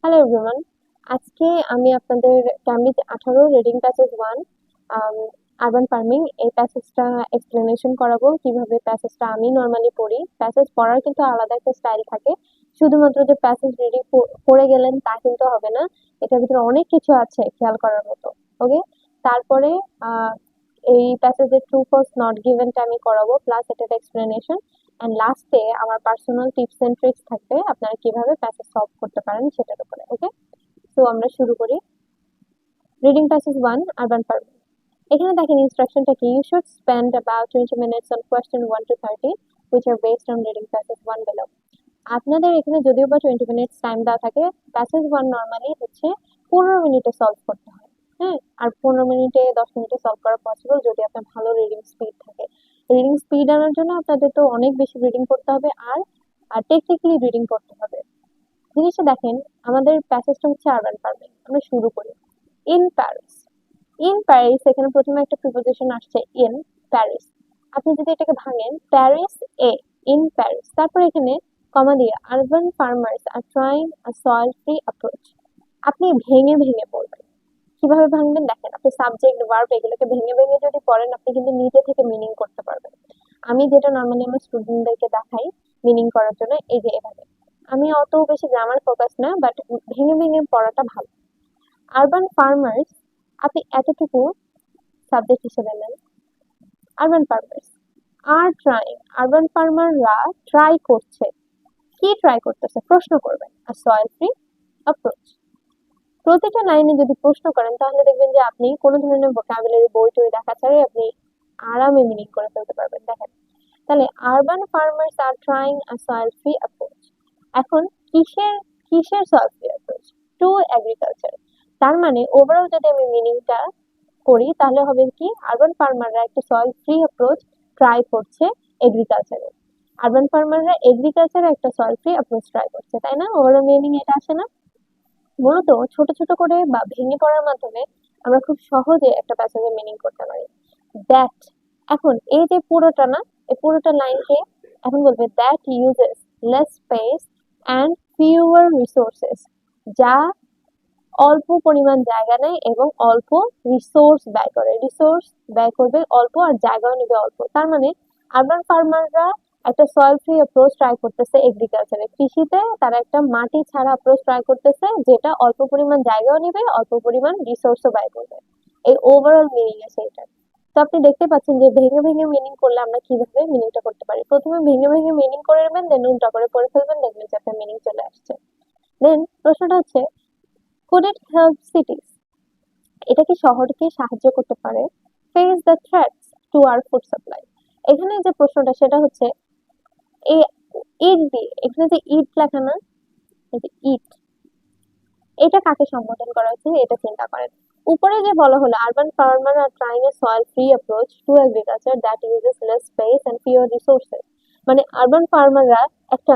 Hello everyone, আজকে আমি আপনাদের Cambridge 18 reading passage 1 urban farming এই প্যাসেজটা এক্সপ্লেনেশন করাবো। কিভাবে প্যাসেজটা আমি নর্মালি পড়ি। প্যাসেজ পড়ার কিন্তু আলাদা একটা স্টাইল থাকে। শুধুমাত্র যে প্যাসেজ রিডিং পড়ে গেলেন তা কিন্তু হবে না, এটার ভিতরে অনেক কিছু আছে খেয়াল করার মতো। ওকে, তারপরে আহ, এই প্যাসেজের ট্রু ফলস নট গিভেনটা আমি করাবো, প্লাস এটার এক্সপ্লেনেশন। এন্ড লাস্টে আমার পার্সোনাল টিপস এন্ড ট্রিক্স থাকবে আপনারা কিভাবে প্যাসেজ সলভ করতে পারেন সেটার উপরে। ওকে, তো আমরা শুরু করি। Reading passage 1 urban farming. এখানে দেখেন ইনস্ট্রাকশনটা কি, you should spend about 20 minutes on question 1 to 30 which are based on reading passage 1 below। আপনাদের এখানে যদিও বা 20 মিনিটস টাইম দেওয়া থাকে, প্যাসেজ 1 নরমালি হচ্ছে 15 মিনিটে সলভ করতে হয়। হ্যাঁ, আর 15 মিনিটে 10 মিনিটে সলভ করা পসিবল যদি আপনার ভালো রিডিং স্পিড থাকে। রিডিং স্পিড আনার জন্য আপনাদের তো অনেক বেশি রিডিং করতে হবে, আর টেকনিক্যালি রিডিং করতে হবে। জিনিসটা দেখেন, আমাদের প্যাসেজটা হচ্ছে আরবান ফার্মিং। আমরা শুরু করি। In Paris. ইন প্যারিস, এখানে প্রথমে একটা প্রিপোজিশন আসছে ইন প্যারিস। আপনি যদি এটাকে ভাঙেন, প্যারিস এ, ইন প্যারিস, তারপর এখানে কমা দিয়ে urban farmers are trying a soil free approach. আপনি ভেঙে ভেঙে পড়বেন। কিভাবে ভাঙবেন দেখেন, আপনি সাবজেক্ট ভার্ব এগুলোকে ভেঙে ভেঙে যদি পড়েন, আপনি কিন্তু নিজে থেকে মিনিং করতে পারবেন। আমি যেটা নর্মালি আমার স্টুডেন্টদেরকে দেখাই মিনিং করার জন্য, এই যে এভাবে। আমি অত বেশি গ্রামার ফোকাস না, বাট ভেঙে ভেঙে পড়াটা ভালো। আরবান ফার্মার্স, আপনি এতটুকু সাবজেক্ট হিসেবে নেন। Urban farmers are trying, urban ফার্মাররা ট্রাই করছে। কি ট্রাই করতেছে? প্রশ্ন করবেন। আর সয়েল ফ্রি অ্যাপ্রোচ, প্রতিটা লাইনে যদি প্রশ্ন করেন তাহলে দেখবেন যে আপনি কোনো ধরনের ভোকাবুলারি বই টই দেখা ছাড়াই আপনি আরামে মিনিং করে ফেলতে পারবেন। দেখেন, তাহলে urban farmers are trying a soil free approach. এখন কিসের কিসের soil free approach? To agriculture. তার মানে ওভারঅল যদি আমি মিনিংটা করি তাহলে হবে কি, আরবান ফার্মাররা একটা সয়েল ফ্রি অ্যাপ্রোচ ট্রাই করছে এগ্রিকালচারে। আরবান ফার্মাররা এগ্রিকালচারে একটা সয়েল ফ্রি অ্যাপ্রোচ ট্রাই করছে, তাই না? ওভারঅল মিনিং এটা আসে না? মূলত ছোট ছোট করে বা ভেঙে পড়ার মাধ্যমে আমরা খুব সহজে একটা প্যাসেজের মিনিং করতে পারি। দ্যাট, এখন এই যে পুরোটা না, এই পুরোটা লাইনকে এখন বলবে that uses less space and fewer resources, যা অল্প পরিমাণ জায়গা নেয় এবং অল্প রিসোর্স ব্যয় করে। রিসোর্স ব্যয় করবে অল্প আর জায়গাও নেবে অল্প। তার মানে আরবান ফার্মাররা একটা সয়েল ফ্রি অ্যাপ্রোচ ট্রাই করতেছে এগ্রিকালচারে, কৃষিতে তারা একটা মাটি ছাড়া অ্যাপ্রোচ ট্রাই করতেছে, যেটা অল্প পরিমাণ জায়গাও নেবে, অল্প পরিমাণ রিসোর্সও ব্যয় করবে। এই ওভারঅল মিনিং আছে এটা। তো আপনি দেখতে পাচ্ছেন যে ভেঙে ভেঙে মিনিং করলে আমরা কিভাবে মিনিংটা করতে পারি। প্রথমে ভেঙে ভেঙে মিনিং করে নেবেন, দেন উল্টা করে পড়ে ফেলবেন, দেখবেন যে আপনার মিনিং চলে আসছে। দেন প্রশ্নটা হচ্ছে, কুড ইট হেল্প সিটিজ, এটা কি শহরকে সাহায্য করতে পারে face the threats to our food supply. এখানে যে প্রশ্নটা সেটা হচ্ছে, এই ইট দিয়ে, এখানে যে ইট লেখা না, এই যে ইট, এটা কাকে সম্বোধন করা হচ্ছে এটা চিন্তা করেন। উপরে যে বলা হলো urban farmer are trying a soil free approach to agriculture that uses less space and fewer resources, মানে আরবান ফার্মাররা একটা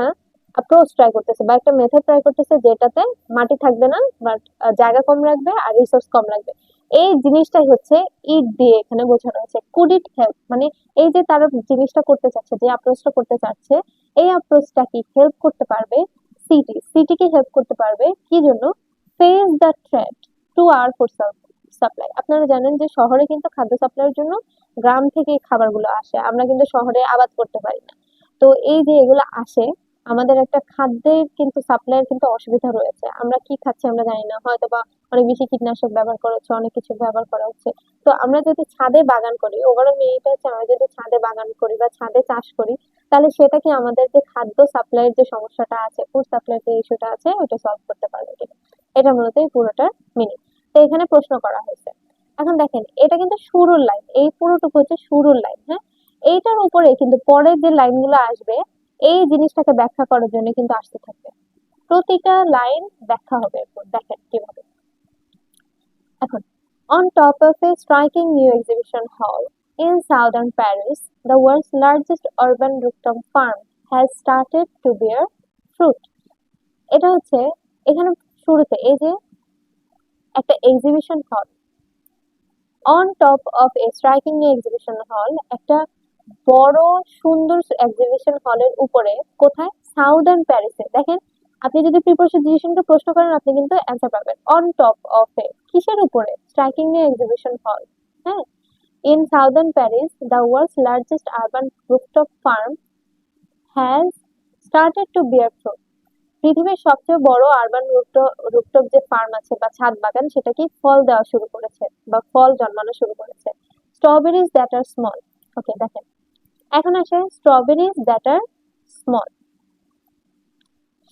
অ্যাপ্রোচ ট্রাই করতেছে বা একটা মেথড ট্রাই করতেছে যেটাতে মাটি থাকবে না, বাট জায়গা কম রাখবে আর রিসোর্স কম লাগবে। এই জিনিসটাই হচ্ছে ইট দিয়ে এখানে বোঝানো হচ্ছে। কুড ইট হেল্প, মানে এই যে তারা জিনিসটা করতে চাচ্ছে, যে অ্যাপ্রোচটা করতে চাচ্ছে, এই অ্যাপ্রোচটা কি হেল্প করতে পারবে সিটিকে হেল্প করতে পারবে কি জন্য? Face the threat to our food supply. আপনারা জানেন যে শহরে কিন্তু খাদ্য সাপ্লাইয়ের জন্য গ্রাম থেকে এই খাবারগুলো আসে, আমরা কিন্তু শহরে আবাদ করতে পারি না। তো এই যে এগুলো আসে, আমাদের একটা খাদ্যের কিন্তু সাপ্লাইয়ের কিন্তু অসুবিধা রয়েছে। আমরা কি খাচ্ছি আমরা জানি না, হয়তো বা অনেক বেশি কীটনাশক ব্যবহার করা হচ্ছে, অনেক কিছু ব্যবহার করা হচ্ছে। তো আমরা যদি ছাদে বাগান করি, ওভারঅল মিনিংটা হচ্ছে আমরা যদি ছাদে বাগান করি বা ছাদে চাষ করি, তাহলে সেটা কি আমাদের যে খাদ্য সাপ্লাইয়ের যে সমস্যাটা আছে, ফুড সাপ্লাইয়ের যে ইস্যুটা আছে, ওটা সলভ করতে পারবে কিনা। এটা মূলত এই পুরোটার মিনিং। তো এখানে প্রশ্ন করা হয়েছে। এখন দেখেন, এটা কিন্তু শুরুর লাইন, এই পুরোটুকু হচ্ছে শুরুর লাইন। হ্যাঁ, এইটার উপরে কিন্তু পরে যে লাইনগুলো আসবে এই জিনিসটাকে ব্যাখ্যা করার জন্য কিন্তু আসতে থাকবে। প্রতিটা লাইন ব্যাখ্যা হবে এরপর, দেখেন কিভাবে। এখন, on top of a striking new exhibition hall in southern Paris, the world's largest urban rooftop farm has started to bear fruit। এটা হচ্ছে এখানে শুরুতে এই যে একটা এক্সিবিশন হল, on top of A striking exhibition হল, একটা বড় সুন্দর এক্সিবিশন হলের উপরে, কোথায়? সাউদার্ন প্যারিসে। দেখেন, আপনি যদি প্রিপোজিশনকে প্রশ্ন করেন আপনি কিন্তু অ্যান্সার পাবেন। অন টপ অফ এ, কিসের উপরে? স্ট্রাইকিং এ এক্সিবিশন হল। হ্যাঁ, in southern Paris the world's largest urban rooftop farm has started to bear fruit. পৃথিবীর সবচেয়ে বড় আরবান রুফটপ যে ফার্ম আছে বা ছাদ বাগান সেটা কি ফল দেওয়া শুরু করেছে বা ফল জন্মানো শুরু করেছে। Strawberries that are small. Okay, দেখেন এখন আসে স্ট্রবেরিজ দ্যাট আর স্মল।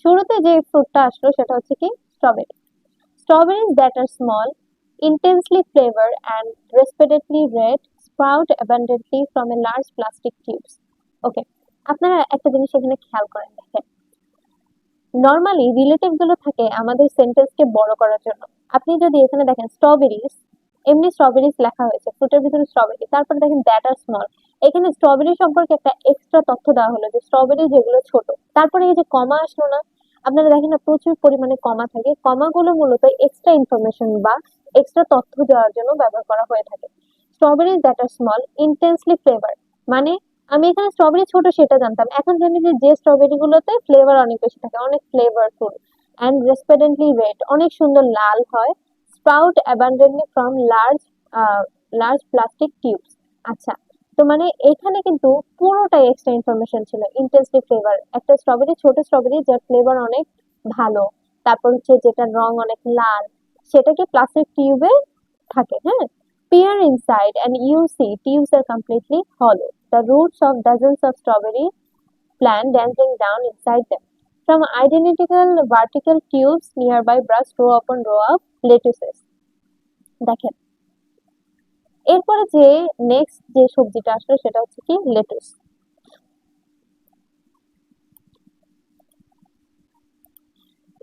শুরুতে যে ফ্রুটটা আসলো সেটা হচ্ছে কি strawberry. Strawberries that are small, intensely flavored and respectively red sprout abundantly from a large plastic tubes. ওকে, আপনারা একটা জিনিস এখানে খেয়াল করেন, দেখেন নর্মালি রিলেটিভ গুলো থাকে আমাদের সেন্টেন্সকে বড় করার জন্য। আপনি যদি এখানে দেখেন স্ট্রবেরিজ, এমনি স্ট্রবেরিজ লেখা হয়েছে, ফ্রুটের ভিতরে স্ট্রবেরি, তারপর দেখেন দ্যাট আর স্মল, এখানে স্ট্রবেরি সম্পর্কে একটা এক্সট্রা তথ্য দেওয়া হলো যে স্ট্রবেরি যেগুলো ছোট। তারপরে এই যে কমা আসলো না, আপনারা দেখেন না প্রচুর পরিমাণে কমা থাকে। কমাগুলো মূলত এক্সট্রা ইনফরমেশন বা এক্সট্রা তথ্য দেওয়ার জন্য ব্যবহার করা হয়ে থাকে। Strawberries that are small, intensely flavour, মানে আমি এখানে স্ট্রবেরি ছোট সেটা জানতাম, এখন জানি যে স্ট্রবেরি গুলোতে ফ্লেভার অনেক বেশি থাকে, অনেক ফ্লেভারফুল। অ্যান্ড রেসপ্লেন্ডেন্টলি রেড, অনেক সুন্দর লাল হয়। Sprout abundantly from large plastic tubes. আচ্ছা, তো মানে এখানে কিন্তু পুরোটাই এক্সট্রা ইনফরমেশন ছিল। ইন্টেন্সলি ফ্লেভার, একটা স্ট্রবেরি, ছোট স্ট্রবেরি যার ফ্লেভার অনেক ভালো, তারপর হচ্ছে যেটার রং অনেক লাল, সেটা কি প্লাস্টিক টিউবে থাকে। হ্যাঁ, peer inside and you see tubes are completely hollow. The roots of dozens of strawberry plant dancing down inside them. From identical vertical tubes nearby brush row upon row of lettuces. দেখেন এরপরে যে next যে সবজিটা আসলো সেটা হচ্ছে কি lettuce.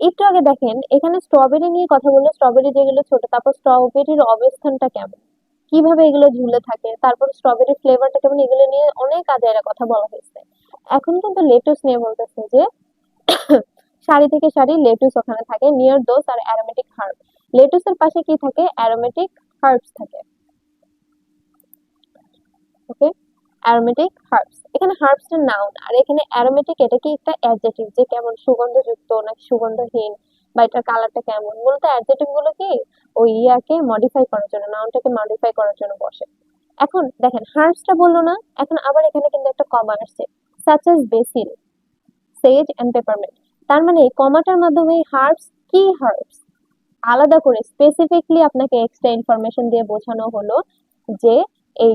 একটু আগে দেখেন এখানে স্ট্রবেরি নিয়ে কথা বললো, স্ট্রবেরি যেগুলো ছোট, তারপর স্ট্রবেরির অবস্থানটা কেমন, কিভাবে এগুলো ঝুলে থাকে, তারপর স্ট্রবেরি ফ্লেভারটা কেমন, এগুলো নিয়ে অনেক আগে এরা কথা বলা হয়েছে। এখন কিন্তু লেটুস নিয়ে বলতেছে যে সারি থেকে সারি লেটুস ওখানে থাকে, নিয়ার দোস আর অ্যারোমেটিক হার্ব। লেটুসের পাশে কি থাকে? অ্যারোমেটিক হার্বস থাকে। ওকে, অ্যারোমেটিক হার্বস, এখানে হার্বসটা নাউন আর এখানে অ্যারোমেটিক এটা কি একটা অ্যাডজেক্টিভ, যে কেমন সুগন্ধযুক্ত নাকি সুগন্ধহীন বা এটার কালারটা কেমন। মূলত অ্যাডজেক্টিভ গুলো কি ওই ইয়াকে মডিফাই করার জন্য, নাউনটাকে মডিফাই করার জন্য বসে। এখন দেখেন হার্বসটা বললো না, এখন আবার এখানে কিন্তু একটা কমা আসছে, such as basil, sage and peppermint. তার মানে এই কমাটার মাধ্যমে হার্বস কি হার্বস আলাদা করে স্পেসিফিকলি আপনাকে এক্সট্রা ইনফরমেশন দিয়ে বোঝানো হলো যে এই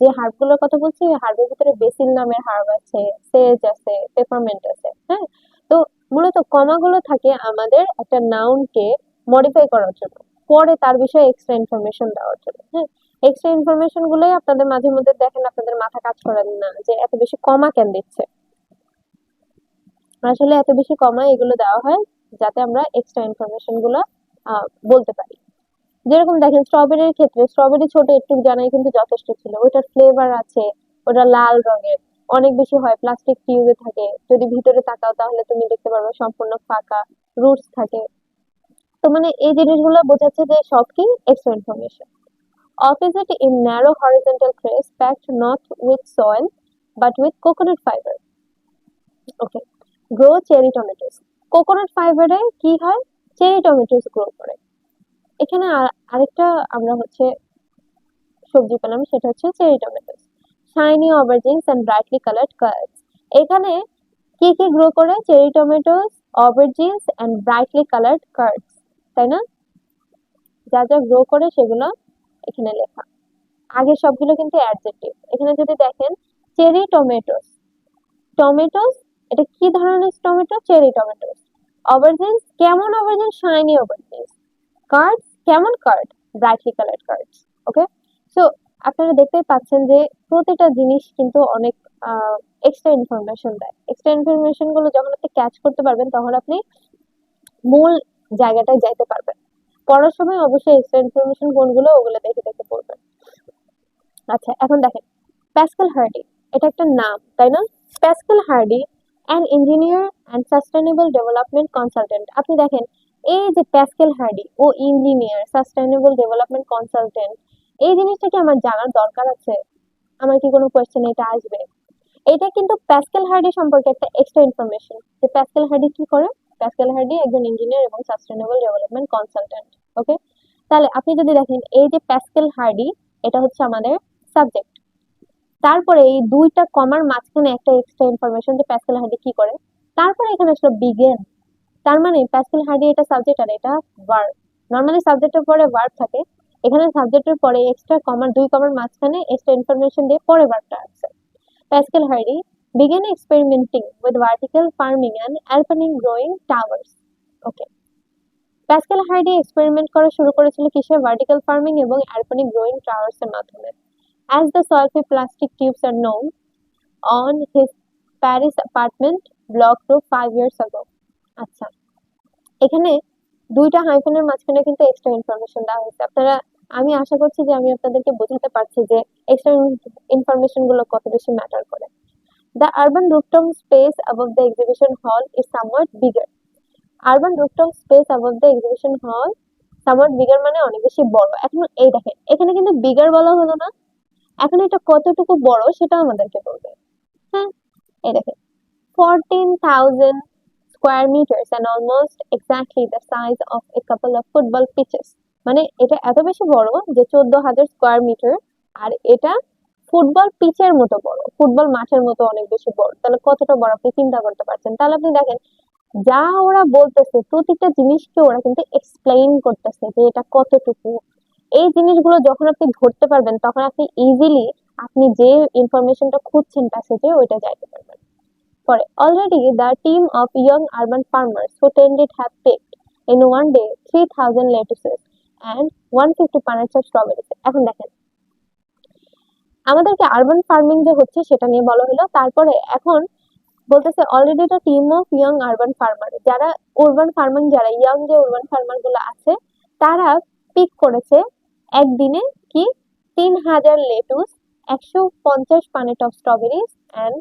যে হার্ব গুলোর কথা বলছি হার্বের ভিতরে বেসিল নামের হার্ব আছে, সেজ আছে, পেপারমেন্ট আছে। হ্যাঁ, তো মূলত কমাগুলো থাকে আমাদের একটা নাউনকে মডিফাই করার জন্য, পরে তার বিষয়ে এক্সট্রা ইনফরমেশন দেওয়ার জন্য। হ্যাঁ, এক্সট্রা ইনফরমেশন গুলোই আপনাদের মাঝে মধ্যে দেখেন আপনাদের মাথা কাজ করে না যে এত বেশি কমা কেন দিচ্ছে। আসলে এত বেশি কমা এগুলো দেওয়া হয় যাতে আমরা এক্সট্রা ইনফরমেশন গুলো বলতে পারি। যেরকম দেখেন স্ট্রবেরির ক্ষেত্রে স্ট্রবেরি ছোট একটু জানাই কিন্তু যথেষ্ট ছিল, ওটার ফ্লেভার আছে, ওটা লাল রঙের, অনেক বেশি হয়, প্লাস্টিক টিউবে থাকে, যদি ভিতরে তাকাও তাহলে তুমি দেখতে পারবে সম্পূর্ণ ফাঁকা, রুটস থাকে। তো মানে এই জিনিসগুলো বোঝাচ্ছে যে সব কি extra information. Opposite in narrow horizontal trace packed not with soil but with coconut fiber. Okay, grow cherry tomatoes. Coconut ফাইবারে কি হয়? চেরি টমেটোস গ্রো করে। এখানে আরেকটা আমরা হচ্ছে সবজি পেলাম, সেটা হচ্ছে cherry tomatoes. Shiny aubergines and brightly coloured chards. এখানে কি কি গ্রো করে? Cherry tomatoes, aubergines and brightly coloured chards, তাই না? যা যা গ্রো করে সেগুলো এখানে লেখা। আগে সবগুলো কিন্তু অ্যাডজেক্টিভ। এখানে যদি দেখেন চেরি টমেটোস, টমেটোস এটা কি ধরনের টমেটো? Cherry tomatoes. অবার্জিনস কেমন অবার্জিন? Shiny aubergines. কার্ডস কেমন chard? Brightly coloured chards. Okay, so আপনারা দেখতেই পাচ্ছেন যে প্রতিটা জিনিস কিন্তু অনেক এক্সট্রা ইনফরমেশন দেয়। এক্সট্রা ইনফরমেশন গুলো যখন আপনি ক্যাচ করতে পারবেন তখন আপনি মূল জায়গাটায় যাইতে পারবেন। পড়ার সময় অবশ্যই এক্সট্রা ইনফরমেশন কোনগুলো ওগুলো দেখে দেখে পড়বেন। আচ্ছা, এখন দেখেন প্যাসকেল হার্ডি, এটা একটা নাম তাই না? Pascal Hardy an engineer and sustainable development consultant. আপনি দেখেন এই যে প্যাসকেল হার্ডি, ও ইঞ্জিনিয়ার, সাস্টেনেবল ডেভেলপমেন্ট কনসালটেন্ট, এই জিনিসটা কি আমার জানার দরকার আছে? আমার কি কোনো কোয়েশ্চেন এটা আসবে? এটা কিন্তু প্যাসকেল হার্ডি সম্পর্কে একটা এক্সট্রা ইনফরমেশন যে প্যাসকেল হার্ডি কি করে। প্যাসকেল হার্ডি একজন ইঞ্জিনিয়ার এবং সাস্টেনেবল ডেভেলপমেন্ট কনসালটেন্ট। ওকে, তাহলে আপনি যদি দেখেন এই যে প্যাসকেল হার্ডি, এটা হচ্ছে আমাদের সাবজেক্ট। তারপরে এই দুইটা কমার মাঝখানে একটা এক্সট্রা ইনফরমেশন যে প্যাসকেল হার্ডি কি করে। তারপরে এখানে আসলে বিগেন, তার মানে প্যাসকেল হার্ডি এটা সাবজেক্ট আর এটা ভার্ব। নর্মালি সাবজেক্টের পরে ভার্ব থাকে, এখানে সাবজেক্টের পরে এক্সট্রা কমার, দুই কমার মাঝখানে এক্সট্রা ইনফরমেশন দিয়ে পরে ভার্বটা আসছে। Pascal Hardy began experimenting with vertical farming and alpine growing towers. Okay, Pascal Hardy experiment করা শুরু করেছিল কিসে? ভার্টিক্যাল ফার্মিং এবং অ্যালপাইন গ্রোয়িং টাওয়ার্স এর মাধ্যমে। As the soil-free plastic tubes are known on his Paris apartment block to 5 years ago. আচ্ছা, এখানে দুইটা হাইফেনের মাঝখানে কিন্তু এক্সট্রা ইনফরমেশন দেওয়া হয়েছে। আপনারা, আমি আশা করছি যে আমি আপনাদেরকে বোঝাতে পারছি যে এক্সট্রা ইনফরমেশন গুলো কত বেশি ম্যাটার করে। The urban rooftop space above the exhibition hall is somewhat bigger. Urban rooftop space above the exhibition hall somewhat bigger মানে অনেক বেশি বড়। এখন এই দেখেন, এখানে কিন্তু বিগার বলা হলো না, এখন এটা কতটুকু বড় সেটা আমাদেরকে বলবে। হ্যাঁ, এই দেখেন 14,000 square meters and almost exactly the size of a couple of football pitches. মানে এটা এত বেশি বড় যে 14,000 স্কোয়ার মিটার, আর এটা ফুটবল পিচের মতো বড়, ফুটবল মাঠের মতো অনেক বেশি বড়। তাহলে কতটা বড় আপনি চিন্তা করতে পারছেন। তাহলে আপনি দেখেন, যা ওরা বলতেছে প্রতিটা জিনিসকে ওরা কিন্তু এক্সপ্লেইন করতেছে যে এটা কতটুকু। এই জিনিসগুলো যখন আপনি ধরতে পারবেন তখন আপনি ইজিলি আপনি যে ইনফরমেশনটা খুঁজছেন প্যাসেজে ওইটা যাইতে পারবেন। পরে, already the team of young urban farmers who tended have picked in one day 3,000 lettuces and 150 punnets of strawberries. এখন দেখেন, আমাদেরকে আরবান ফার্মিং যে হচ্ছে সেটা নিয়ে বলা হলো, তারপরে এখন বলতেছে already the team of young urban farmer, যারা উরবান ফার্মিং, যারা ইয়াং যে উরবান ফার্মার গুলো আছে তারা পিক করেছে একদিনে কি 3,000 lettuce, 150 Punnett of strawberries and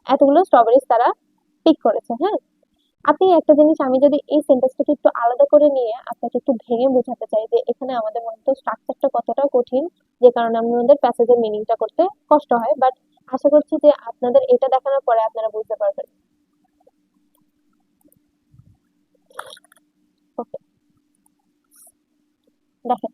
এতগুলো স্ট্রবেরিজ তারা পিক করেছে। হ্যাঁ, আপনি একটা জিনিস, আমি যদি এই সেন্টেন্সটাকে একটু আলাদা করে নিয়ে আপনাকে একটু ভেঙে বোঝাতে চাই যে এখানে আমাদের মধ্যে স্ট্রাকচারটা কতটা কঠিন, যে কারণে আমাদের প্যাসেজের মিনিংটা করতে কষ্ট হয়, বাট আশা করছি যে আপনাদের এটা দেখানোর পরে আপনারা বুঝতে পারবেন। ওকে, দেখেন,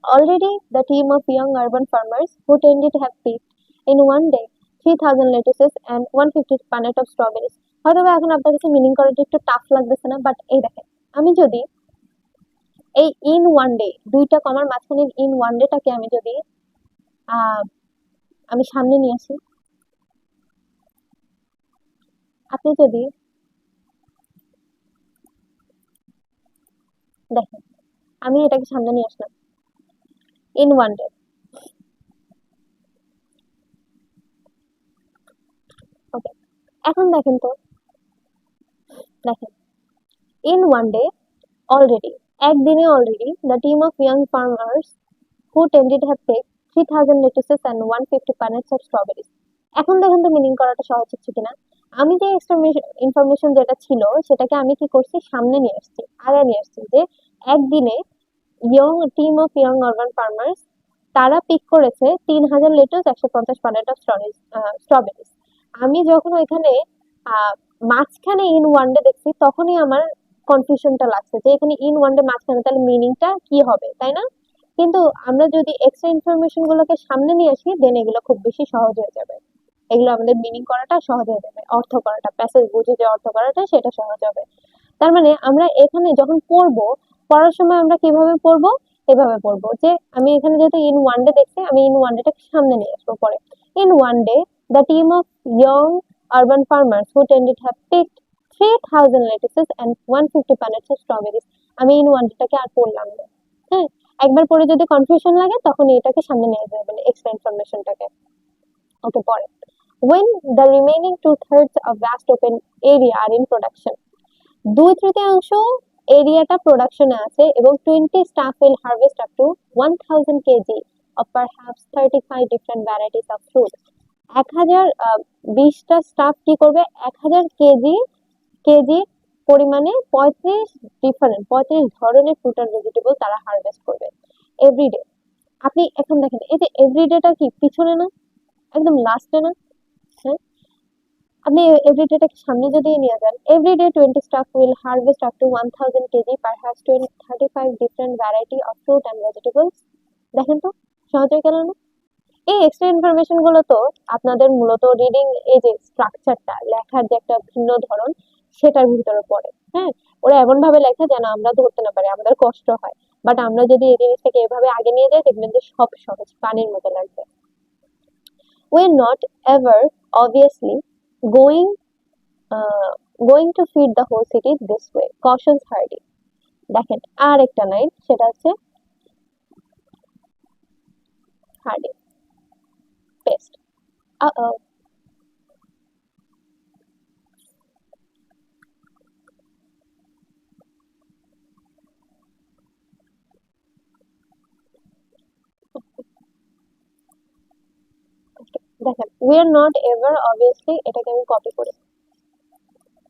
already the team of young urban farmers who tended to have picked in one day 3,000 lettuces and 150 punnet of strawberries. হয়তো এখন আপনার কাছে মিনিং করাটা একটু টাফ লাগতেছে না, বাট এই দেখেন, আমি যদি এই ইন ওয়ান ডে, দুইটা কমার মাঝখানে ইন ওয়ান ডেটাকে আমি যদি আমি সামনে নিয়ে আসি, আপনি যদি দেখেন, আমি এটাকে সামনে নিয়ে আসলাম ইন ওয়ান ডে। ওকে, এখন দেখেন তো, দেখেন ইন ওয়ান ডে অলরেডি, একদিনে already the team of young farmers who tended to have picked 3,000 lettuces and 150 punnets of strawberries. এখন দেখেন তো মিনিং করাটা সহজ হচ্ছে কিনা। আমি যে এক্সট্রা ইনফরমেশন যেটা ছিল সেটাকে আমি কি করছি, সামনে নিয়ে আসছি, আগে নিয়ে আসছি, যে একদিনে young team of young urban farmers তারা পিক করেছে 3,000 লেটুস, 150 পানেট অফ স্ট্রবেরিজ। আমি যখন ওইখানে মাঝখানে ইন ওয়ান ডে দেখছি তখনই আমার কনফিউশনটা লাগছে যে এখানে ইন ওয়ান ডে মাঝখানে তাহলে মিনিংটা কি হবে, তাই না? কিন্তু আমরা যদি এক্সট্রা ইনফরমেশন গুলোকে সামনে নিয়ে আসি দেন এগুলো খুব বেশি সহজ হয়ে যাবে, এগুলো আমাদের মিনিং করাটা সহজ হয়ে যাবে, অর্থ করাটা, প্যাসেজ বুঝে যে অর্থ করাটা সেটা সহজ হবে। তার মানে আমরা এখানে যখন পড়বো, পড়ার সময় আমরা কিভাবে পড়বো, এভাবে পড়বো যে আমি এখানে যেহেতু ইন ওয়ান ডে দেখছি, আমি ইন ওয়ান ডেটাকে সামনে নিয়ে আসবো। পরে, in one day the team of young urban farmers who tended have picked 3,000 lettuces and 150 punnets of strawberries. আমি ইন ওয়ান ডেটাকে আর পড়লাম না। হ্যাঁ, একবার পরে যদি কনফিউশন লাগে তখন এটাকে সামনে নিয়ে যাবেন এক্সট্রা ইনফরমেশনটাকে। ওকে, পরে, when the remaining 2/3 of vast open area are in production, 2/3 এরিয়াটা প্রোডাকশনে আছে এবং 20 staff will harvest up to 1,000 kg of perhaps 35 different varieties of fruit. 1,020টা স্টাফ কি করবে, 1,000 কেজি পরিমাণে 35 ধরনের ফ্রুট আর ভেজিটেবল তারা হারভেস্ট করবে এভরিডে। আপনি এখন দেখেন, এই যে এভরিডেটা কি পিছনে না, একদম লাস্টে না? হ্যাঁ, আপনি এভরিডেটাকে সামনে যদি নিয়ে যান, everyday 20 staff will harvest up to 1000 KG perhaps 35 different variety of fruit and vegetables. দেখেন তো সহজ হয়ে গেল না? এই এক্সট্রা ইনফরমেশন গুলো তো আপনাদের মূলত রিডিং, এই যে স্ট্রাকচারটা লেখার যে একটা ভিন্ন ধরন, সেটার ভিতরে পড়ে। হ্যাঁ, ওরা এমন ভাবে লেখে যেন আমরা ধরতে না পারি, আমাদের কষ্ট হয়। বাট আমরা যদি এই জিনিসটাকে এভাবে আগে নিয়ে যাই, দেখবেন যে সব সহজ, পানির মতো লাগবে। We're not ever obviously going going to feed the whole city this way, cautions Hardy. দেখেন আর একটা লাইন, সেটা হচ্ছে Hardy paste. Uh-oh. দেখেন we are not ever obviously, এটাকে আমি কপি করি,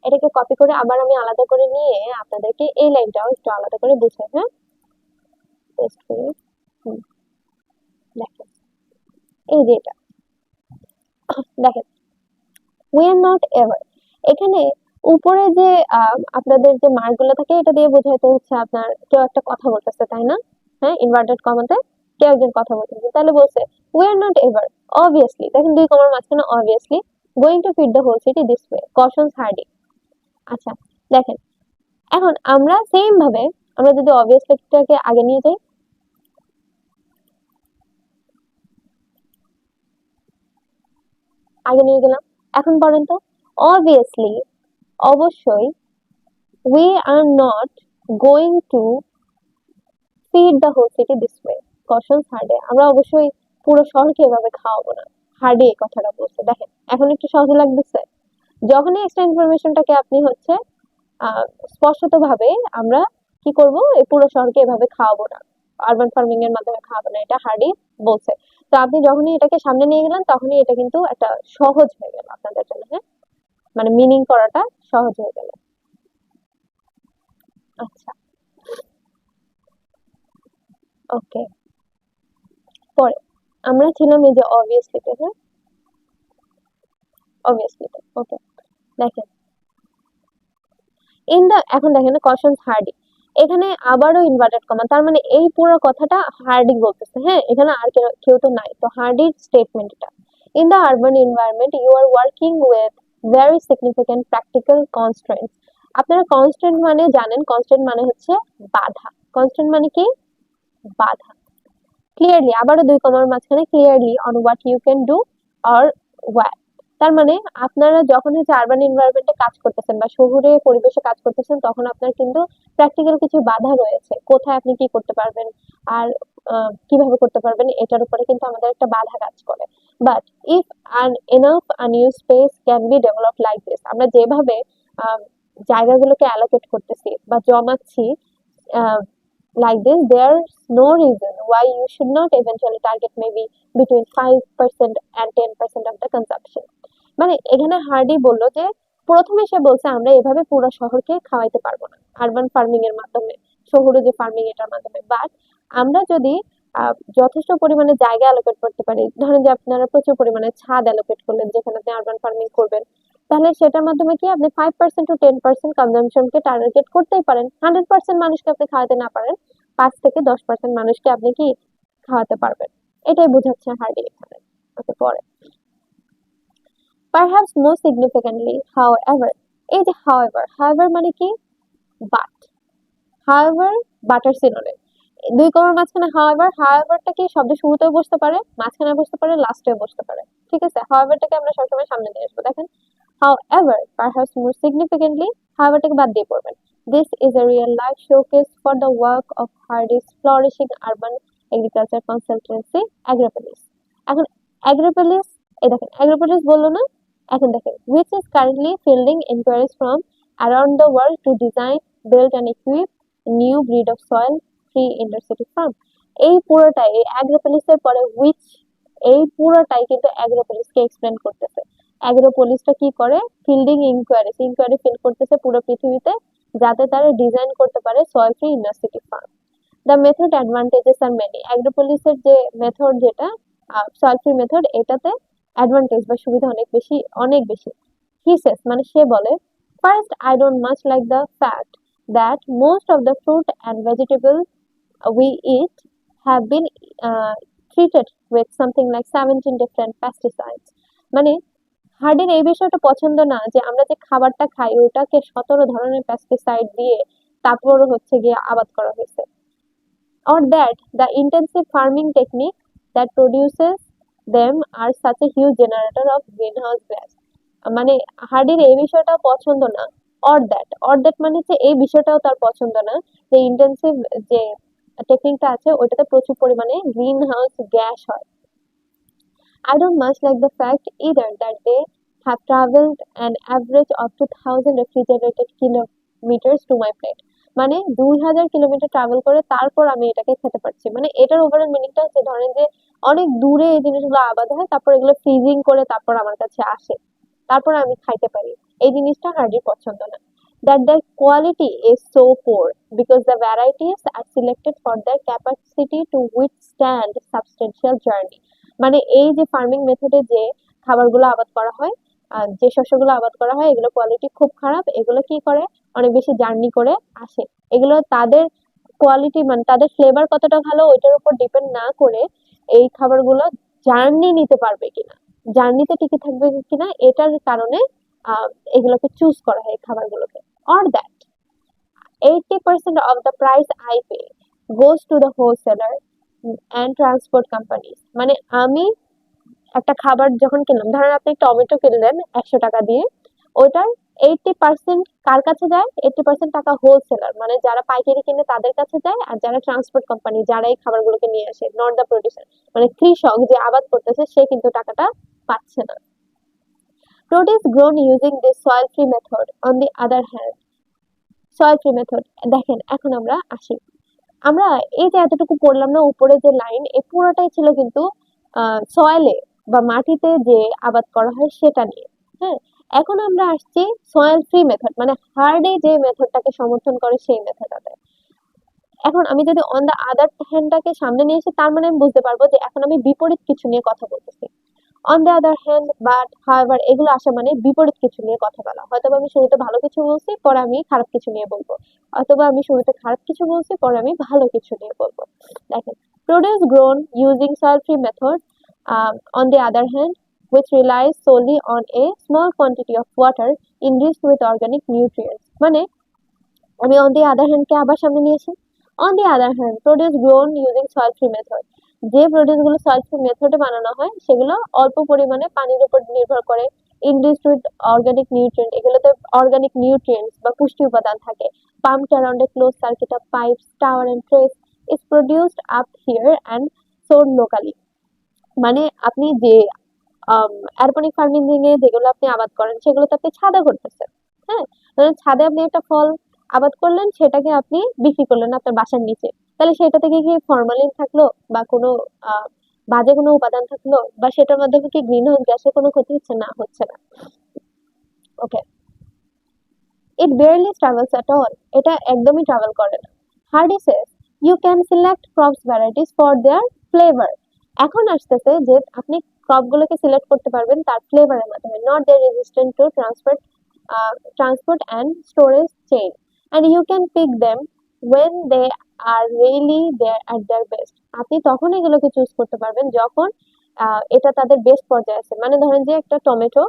এটাকে কপি করে আবার আমি আলাদা করে নিয়ে আপনাদেরকে এই লাইনটাও একটু আলাদা করে বুঝাই। হ্যাঁ, পেস্ট করি। হুম, দেখেন এই যে এটা, দেখেন we are not ever, এখানে উপরে যে আপনাদের যে মার্কগুলো থাকে, এটা দিয়ে বোঝাইতে হচ্ছে আপনার কেউ একটা কথা বলতেছে, তাই না? হ্যাঁ, ইনভার্টেড কমাতে কেউ একজন কথা বলতেছে, তাহলে বলছে we are not ever obviously, দেখেন দুই কমার মাঝখানে obviously going to feed the whole city this way, cautions Hardy। আচ্ছা, দেখেন এখন আমরা সেম ভাবে আমরা যদি অবভিয়াসলিটাকে আগে নিয়ে যাই, আগে নিয়ে গেলাম, এখন পড়েন তো, obviously অবশ্যই, we are not going to feed the whole city this way, cautions Hardy, আমরা অবশ্যই পুরো শহরকে এভাবে খাওয়াবো না। হার্ডি এই কথাটা বলছে। দেখেন এখন একটু সহজ লাগতেছে। যখনই এক্সট্রা ইনফরমেশনটাকে আপনি হচ্ছে স্পষ্টত ভাবে আমরা কি করব, এই পুরো শহরকে এভাবে খাওয়াবো না, আরবান ফার্মিং এর মাধ্যমে খাওয়াবো না, এটা হার্ডি বলছে। তো আপনি যখনই এটাকে সামনে নিয়ে গেলেন, তখনই এটা কিন্তু একটা সহজ হয়ে গেল আপনাদের জন্য। হ্যাঁ, মানে মিনিং করাটা সহজ হয়ে গেল। আচ্ছা, ওকে, পরে আমরা ছিলাম এই যে অবভিয়াসলিতে। হ্যাঁ, অবভিয়াসলিতে, ওকে। দেখেন ইন দা, এখন দেখেন কশনস হার্ডি, এখানে আবারও ইনভার্টেড কমা, তার মানে এই পুরো কথাটা হার্ডি বলতেছে। হ্যাঁ, এখানে আর কেউ তো নাই, তো হার্ডির স্টেটমেন্ট এটা। In the urban environment you are working with very significant practical constraints. আপনারা কনস্ট্রেন্ট মানে জানেন, কনস্ট্রেন্ট মানে হচ্ছে বাধা। কনস্ট্রেন্ট মানে কি? বাধা। ক্লিয়ারলি, আবারও দুই কমার মাঝখানে clearly on what you can do or what, তার মানে আপনারা যখন হচ্ছে আরবান এনভায়রনমেন্টে কাজ করতেছেন বা শহুরে পরিবেশে কাজ করতেছেন, তখন আপনার কিন্তু প্র্যাকটিক্যাল কিছু বাধা রয়েছে, কোথায় আপনি কি করতে পারবেন আর কিভাবে করতে পারবেন, এটার উপরে কিন্তু আমাদের একটা বাধা কাজ করে। But if an enough unused space can be developed like this, আমরা যেভাবে আহ, জায়গাগুলোকে অ্যালোকেট করতেছি বা জমাচ্ছি like this, there's no reason why you should not eventually target maybe between 5% and 10% of the consumption। মানে এখানে হার্ডি বললো যে প্রথমে সে বলছে আমরা এভাবে পুরো শহরকে খাওয়াইতে পারবো না আরবান ফার্মিং এর মাধ্যমে, শহুরে যে ফার্মিং এটার মাধ্যমে, বাট আমরা যদি যথেষ্ট পরিমাণে জায়গা অ্যালোকেট করতে পারি, ধরেন যে আপনারা প্রচুর পরিমাণে ছাদ অ্যালোকেট করলেন যেখানে আপনি আরবান ফার্মিং করবেন, তাহলে সেটার মাধ্যমে কি আপনি 5% টু 10% কনজাম্পশনকে টার্গেট করতেই পারেন। 100% মানুষকে আপনি খাওয়াতে না পারেন, 5 থেকে 10% মানুষকে আপনি কি খাওয়াতে পারবেন, এটাই বোঝাচ্ছে হার্ডি এখানে। ওকে, পরে পারহ্যাপস মোস্ট সিগনিফিক্যান্টলি হাউএভার, এই যে হাউএভার মানে কি? বাট, হাউএভার বাটার সিনোনিম, দুই কমার মাঝখানে হাউএভারটা কি শব্দ শুরুতেও বসতে পারে, মাঝখানে বসতে পারে, লাস্টেও বসতে পারে। ঠিক আছে, হাউএভারটাকে আমরা সবসময় সামনে নিয়ে আসবো। দেখেন however perhaps more significantly, howeverটাকে বাদ দিয়ে পড়বেন। This is a real life showcase for the work of Hardy's flourishing urban agriculture consultancy Agropolis। এখন Agropolis, এই দেখেন Agropolis বললো না, এখন দেখেন which is currently fielding inquiries from around the world to design, build and equip new breed of soil free intercity farm। এই পুরোটাই এই Agropolis-এর পরে which, এই পুরোটাই কিন্তু Agropolis-কে এক্সপ্লেন করতেছে। অ্যাগ্রোপলিসটা কি করে? ফিল্ডিং ইনকোয়ারি ফিল করতেছে পুরো পৃথিবীতে, যাতে তারা ডিজাইন করতে পারে soil free inner city farm. The method advantages are many, অ্যাগ্রোপলিসের যে মেথড, যেটা সয়েল ফ্রি মেথড, এটাতে অ্যাডভান্টেজ বা সুবিধা অনেক বেশি, অনেক বেশি। he says মানে সে বলে, first I don't much like the fact that most of the fruit and vegetables we eat have been treated with something like 17 different pesticides. মানে হার্ডির এই বিষয়টা পছন্দ না যে আমরা যে খাবারটা খাই ওটাকে 17 ধরনের পেস্টিসাইড দিয়ে তারপর হচ্ছে গিয়ে আবাদ করা হয়েছে, or that the intensive farming technique that produces them are such a huge generator of greenhouse gas. মানে হার্ডির এই বিষয়টা পছন্দ না, or that মানে হচ্ছে এই বিষয়টাও তার পছন্দ না যে ইন্টেন্সিভ যে টেকনিকটা আছে ওইটাতে প্রচুর পরিমাণে গ্রিন হাউস গ্যাস হয়। I don't much like the fact either that they have traveled an average of 2000 refrigerated kilometers to my plate. মানে 2000 কিলোমিটার ট্রাভেল করে তারপর আমি এটাকে খেতে পারছি। মানে এটার ওভারঅল মিনিংটা হচ্ছে ধরেন যে অনেক দূরে এই জিনিসগুলো আবাদ হয়, তারপর এগুলো ফ্রিজিং করে তারপর আমার কাছে আসে, তারপর আমি খাইতে পারি। এই জিনিসটা হার্ডির পছন্দ না। That their quality is so poor because the varieties are selected for their capacity to withstand substantial journey. মানে এই যে ফার্মিং মেথডে যে খাবারগুলো আবাদ করা হয়, যে শস্যগুলো আবাদ করা হয় এগুলো কোয়ালিটি খুব খারাপ, এগুলো কি করে অনেক বেশি জার্নি করে আসে। এগুলো তাদের কোয়ালিটি মানে তাদের ফ্লেভার কতটা ভালো ওইটার উপর ডিপেন্ড না করে এই খাবারগুলো জার্নি নিতে পারবে কিনা, জার্নিতে টিকে থাকবে কিনা এটার কারণে এগুলোকে চুজ করা হয় এই খাবারগুলোকে। or that 80% of the price I pay goes to the wholesaler and transport companies. মানে আমি একটা খাবার যখন কিনলাম, ধরেন আপনি টমেটো কিনলেন 100 টাকা দিয়ে, ওইটার 80% কার কাছে যায়? 80% টাকা হোলসেলার মানে যারা পাইকারি কিনে তাদের কাছে যায়, আর যারা ট্রান্সপোর্ট কোম্পানি যারা এই খাবারগুলোকে নিয়ে আসে, নট দ্য প্রোডিউসার মানে কৃষক যে আবাদ করতেছে সে কিন্তু টাকাটা পাচ্ছে না। Produce grown using this soil free method on the other hand, soil free method দেখেন এখন আমরা আসি, আমরা এই যে এতটুকু পড়লাম না উপরে যে লাইন, এই পুরোটাই ছিল কিন্তু সয়েলে বা মাটিতে যে আবাদ করা হয় সেটা নিয়ে। হ্যাঁ, এখন আমরা আসছি সয়েল ফ্রি মেথড মানে হার্ডে যে মেথডটাকে সমর্থন করে সেই মেথডটাতে। এখন আমি যদি অন দা আদার হ্যান্ডটাকে সামনে নিয়ে এসে তার মানে আমি বুঝতে পারবো যে এখন আমি বিপরীত কিছু নিয়ে কথা বলতেছি। On the other hand but however এগুলো আসা মানে বিপরীত কিছু নিয়ে কথা বলা। হয়তো আমি শুরুতে ভালো কিছু বলছি পরে আমি খারাপ কিছু নিয়ে বলবো, অথবা আমি শুরুতে খারাপ কিছু বলছি পরে আমি ভালো কিছু নিয়ে বলবো। দেখেন, produce grown using soil free method on the other hand which relies solely on a small quantity of water enriched with organic nutrients। মানে আমি on the other hand কে আবার সামনে নিয়ে আসি। on the other hand produce grown using soil free method, যে produce গুলো soil free মেথডে বানানো হয় সেগুলো অল্প পরিমাণে পানির উপর নির্ভর করে, ইনরিচড উইথ অর্গানিক নিউট্রিয়েন্ট, এগুলোতে অর্গানিক নিউট্রিয়েন্টস বা পুষ্টি উপাদান থাকে। Pumped around a close circuit of pipes tower and trays is produced up here and sold locally. মানে আপনি যে অ্যারোপনিক ফার্মিং এ যেগুলো আপনি আবাদ করেন সেগুলোতে আপনি ছাদে করতেছেন। হ্যাঁ, ছাদে আপনি একটা ফল আবাদ করলেন সেটাকে আপনি বিক্রি করলেন আপনার বাসার নিচে, তাহলে সেটা থেকে কি ফরমালিন থাকলো বা কোনো বাজে কোনো উপাদান থাকলো বা সেটার মাধ্যমে কি গ্রিন হাউস গ্যাসের কোনো ক্ষতি হচ্ছে? না, হচ্ছে না। ওকে, ইট barely travels at all, এটা একদমই ট্রাভেল করে না। Hardy says you can select crops varieties for their flavor। এখন আসতেছে যে আপনি ক্রপ গুলোকে সিলেক্ট করতে পারবেন তার ফ্লেভারের মাধ্যমে, not their resistant to transport and storage chain, and you can pick them when they are really there at their best। আপনি তখন এগুলোকে চুজ করতে পারবেন যখন এটা তাদের বেস্ট পর্যায়ে আছে। মানে ধরেন যে একটা টমেটো,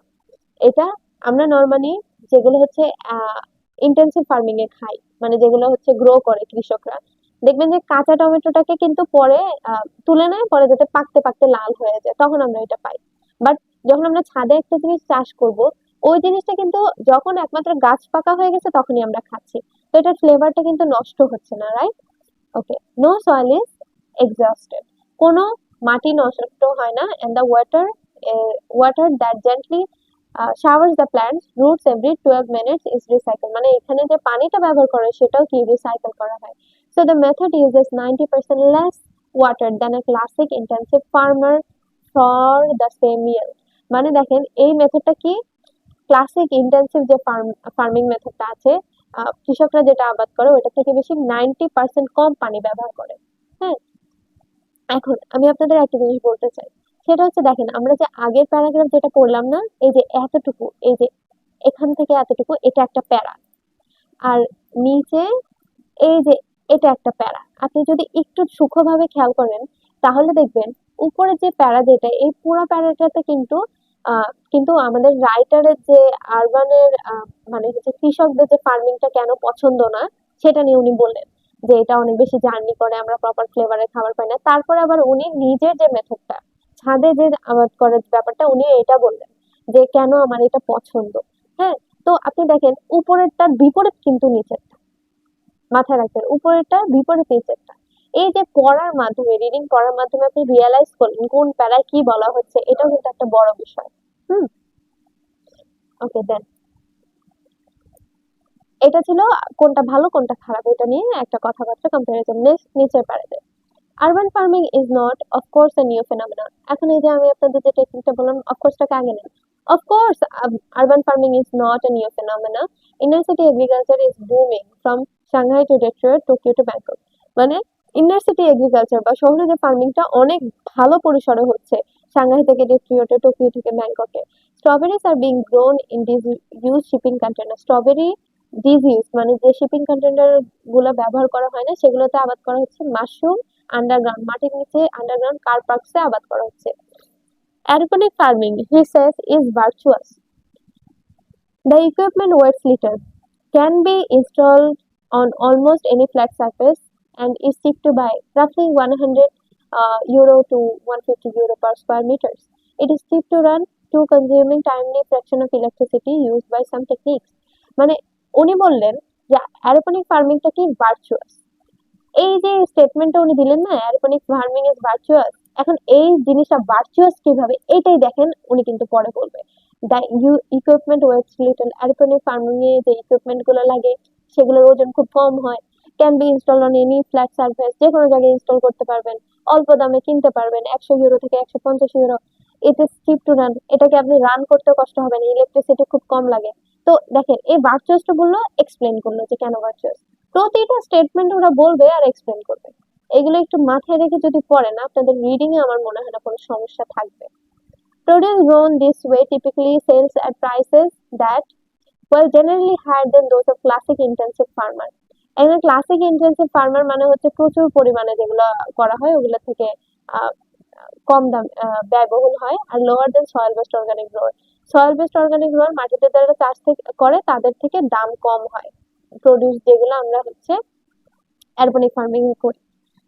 এটা আমরা নরমালি যেগুলো হচ্ছে ইন্টেন্সিভ ফার্মিং এ খাই, মানে যেগুলো হচ্ছে গ্রো করে কৃষকরা, দেখবেন যে কাঁচা টমেটোটাকে কিন্তু পরে তুলে নেয়, পরে যাতে পাকতে পাকতে লাল হয়ে যায় তখন আমরা এটা পাই। বাট যখন আমরা ছাদে একটা জিনিস চাষ করব ওই জিনিসটা কিন্তু যখন একমাত্র গাছ পাকা হয়ে গেছে তখনই আমরা খাচ্ছি, তো এটার ফ্লেভারটা কিন্তু নষ্ট হচ্ছে না, right? Okay, no soil is exhausted, কোনো মাটি নষ্ট হয় না, and the water that gently showers the plants roots every 12 minutes is recycled। মানে এখানে যে পানিটা ব্যবহার করে সেটাও কি রিসাইকেল করা হয়। So the method uses 90% less water than a classic intensive farmer for the same yield। মানে দেখেন এই মেথডটা কি, ক্লাসিক ইন্টেন্সিভ যে ফার্মিং মেথডটা আছে কৃষকরা যেটা আবাদ করে ওটা থেকে বেশি 90% কম পানি ব্যবহার করে। হ্যাঁ, এখন আমি আপনাদের একটা জিনিস বলতে চাই, সেটা হচ্ছে দেখেন আমরা যে আগের প্যারাগ্রাফ যেটা পড়লাম না, এই যে এতটুকু, এই যে এখান থেকে এতটুকু এটা একটা প্যারা, আর নিচে এই যে এটা একটা প্যারা। আপনি যদি একটু সূক্ষ্মভাবে খেয়াল করেন তাহলে দেখবেন উপরে যে প্যারা যেটা, এই পুরো প্যারাটাতে কিন্তু আমাদের রাইটারের যে আরবানের মানে হচ্ছে কৃষকদের যে ফার্মিংটা কেন পছন্দ না সেটা নিয়ে উনি বললেন যে এটা অনেক বেশি জার্নি করে, আমরা প্রপার ফ্লেভারের খাবার পাই না। তারপর আবার উনি নিজের যে মেথডটা, ছাদে যে আবাদ করার ব্যাপারটা, উনি এটা বললেন যে কেন আমার এটা পছন্দ। হ্যাঁ, তো আপনি দেখেন উপরেরটার বিপরীত কিন্তু নিচেরটা, মাথায় রাখবেন উপরেরটা বিপরীত নিচেরটা। এই যে পড়ার মাধ্যমে, রিডিং পড়ার মাধ্যমে আপনি রিয়েলাইজ করলেন কোন প্যারায় কি বলা হচ্ছে, এটাও কিন্তু একটা বড় বিষয়। হুম, ওকে দেন এটা ছিল কোনটা ভালো কোনটা খারাপ এটা নিয়ে একটা কথাবার্তা কম্পারিজন। নেক্সট নিচের প্যারাতে, urban farming is not of course a new phenomenon. এখন এই যে আমি আপনাদের যে টেকনিকটা বললাম, অফকোর্সটাকে আগে নেন। Of course urban farming is not a new phenomenon. Inner city agriculture is booming from Shanghai to Detroit, Tokyo to Bangkok. মানে ইনার সিটি এগ্রিকালচার বা শহরে যে ফার্মিংটা অনেক ভালো পরিসরে হচ্ছে, সাংহাই থেকে ডেট্রয়েটে, টোকিও থেকে ব্যাংককে। Strawberries are being grown in this use shipping container. Strawberry disuse মানে যে শিপিং কন্টেনার গুলো ব্যবহার করা হয় না সেগুলোতে আবাদ করা হচ্ছে। মাশরুম আন্ডারগ্রাউন্ড, মাটির নিচে আন্ডারগ্রাউন্ড কার পার্কসে আবাদ করা হচ্ছে। Aeroponic farming he says is virtuous. The equipment weighs little, can be installed on almost any flat surface, and is cheap to buy, roughly 100 euro to 150 euro per square meters. It is cheap to run, to consuming tiny fraction of electricity used by some techniques. মানে উনি বললেন যে অ্যারোপনিক ফার্মিংটা কি virtuous. এই যে স্টেটমেন্টটা উনি দিলেন না, অ্যারোপনিক ফার্মিং ইজ ভার্চুয়াস, এখন এই জিনিসটা ভার্চুয়াস কিভাবে এটাই দেখেন উনি কিন্তু পরে বলবে। The equipment weighs little, aeroponic farming এ যে ইকুইপমেন্ট গুলো লাগে সেগুলোর ওজন খুব কম হয়। Can be install on any flat surface, যে কোনো জায়গায় ইনস্টল করতে পারবেন, অল্প দামে কিনতে পারবেন, 100 ইউরো থেকে 150 euro. It is chip to run, এটাকে আপনি রান করতে কষ্ট হবে না, ইলেকট্রিসিটি খুব কম লাগে। তো দেখেন এই ভার্চুয়াসটা বললো, এক্সপ্লেন করলো যে কেন ভার্চুয়াস। প্রতিটা স্টেটমেন্ট ওরা বলবে আর এক্সপ্লেন করবে। এগুলো একটু মাথায় রেখে যদি পড়েন আপনাদের রিডিং এ আমার মনে হয় না কোনো সমস্যা থাকবে। Produce grown this way typically sells at prices that were generally higher than those of classic intensive farmer. একজন ক্লাসিক ইন্টেন্সিভ ফার্মার মানে হচ্ছে প্রচুর পরিমাণে যেগুলো করা হয় ওগুলো থেকে আহ, কম দাম ব্যয়বহুল হয়। আর lower than soil based organic grower, soil based organic grower মাটিতে যারা চাষ করে তাদের থেকে দাম কম হয় প্রডিউস যেগুলো আমরা হচ্ছে অ্যারোপনিক ফার্মিং এ করি।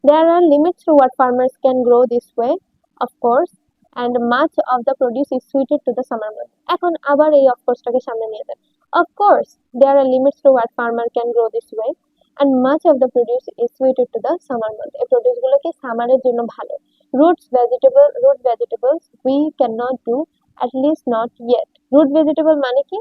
There are limits to what farmers can grow this way, of course, and much of the produce is suited to the summer month. এখন আবার এই of course টাকে সামনে নিয়ে যান। Of course, there are limits to what farmer can grow this way, and much of the produce is suited to the summer month. এই produce গুলোকে সামারের জন্য ভালো। Root vegetables we cannot do, at least not yet. Root vegetable মানে কি?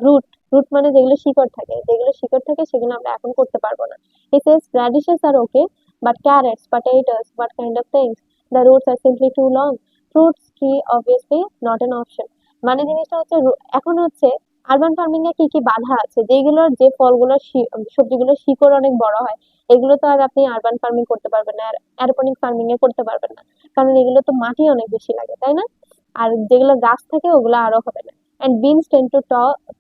Root, root মানে যেগুলো শিকড় থাকে, যেগুলো শিকড় থাকে সেগুলো আমরা এখন করতে পারবো না। He says radishes are okay, but carrots, potatoes, what kind of things? The roots are simply too long. Fruits tree obviously not an option. মানে জিনিসটা হচ্ছে এখন হচ্ছে আরবান ফার্মিং এ কি কি বাধা আছে, যেগুলোর যে ফলগুলোর সবজিগুলোর শিকড় অনেক বড় হয়, এগুলো তো আর আপনি আরবান ফার্মিং করতে পারবেন না, আর অ্যারোপনিক ফার্মিং এ করতে পারবেন না, কারণ এগুলো তো মাটি অনেক বেশি লাগে, তাই না? আর যেগুলো গাছ থাকে ওগুলো আরো হবে না। And beans tend to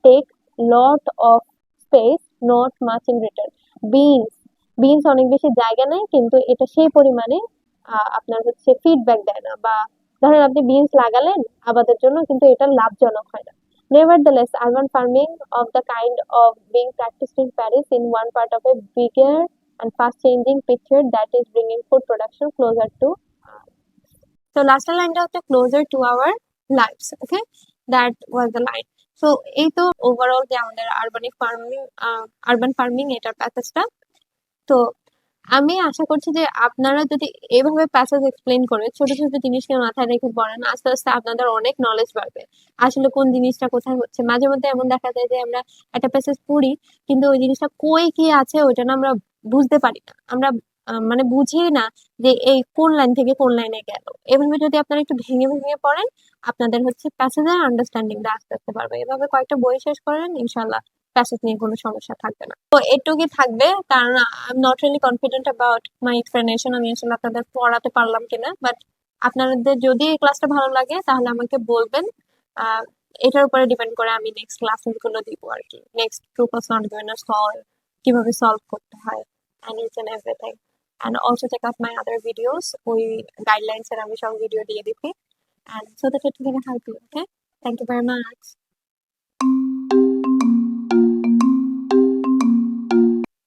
take lot of space, not much in return. beans beans অনেক বেশি জায়গা নেয় কিন্তু এটা সেই পরিমাণে আপনার হচ্ছে ফিডব্যাক দেয় না, বা ধরেন আপনি বিনস লাগালেন আবাদের জন্য কিন্তু এটা লাভজনক হয় না। Nevertheless, urban farming of the kind of being practiced in Paris in one part of a bigger and fast changing picture that is bringing food production closer to so last line হচ্ছে closer to our lives. Okay, that was the line. So এই তো overall যে আমাদের urban farming এটার প্যাসেজটা। তো আমি আশা করছি যে আপনারা যদি এইভাবে প্যাসেজ এক্সপ্লেন করে ছোট ছোট জিনিসকে মাথায় রেখে পড়েন, আস্তে আস্তে আপনাদের অনেক নলেজ বাড়বে আসলে কোন জিনিসটা কোথায় হচ্ছে। মাঝে মধ্যে এমন দেখা যায় যে আমরা একটা প্যাসেজ পড়ি কিন্তু ওই জিনিসটা কই কি আছে ওইটা না আমরা বুঝতে পারি না, আমরা মানে বুঝি না যে এই কোন লাইন থেকে কোন লাইনে গেল। এভাবে যদি আপনারা একটু ভেঙে ভেঙে পড়েন আপনাদের হচ্ছে প্যাসেজের আন্ডারস্ট্যান্ডিংটা আস্তে আস্তে পারবে। এভাবে কয়েকটা বই শেষ করেন, ইনশাল্লাহ প্যাসেজ নিয়ে কোনো সমস্যা থাকবে না। তো এটুকুই থাকবে, কারণ I am not really confident about my explanation আমি আসলে আপনাদের পড়াতে পারলাম কিনা। বাট আপনাদের যদি এই ক্লাসটা ভালো লাগে তাহলে আমাকে বলবেন। এটার উপরে ডিপেন্ড করে আমি নেক্সট ক্লাসেস গুলো দিব আর কি, next group of not gonna solve কিভাবে সলভ করতে হয় and each and everything. And also check out my other videos. ওই গাইডলাইন্স এর আমি সব ভিডিও দিয়ে দিচ্ছি, and so that it can help you. Okay, thank you very much.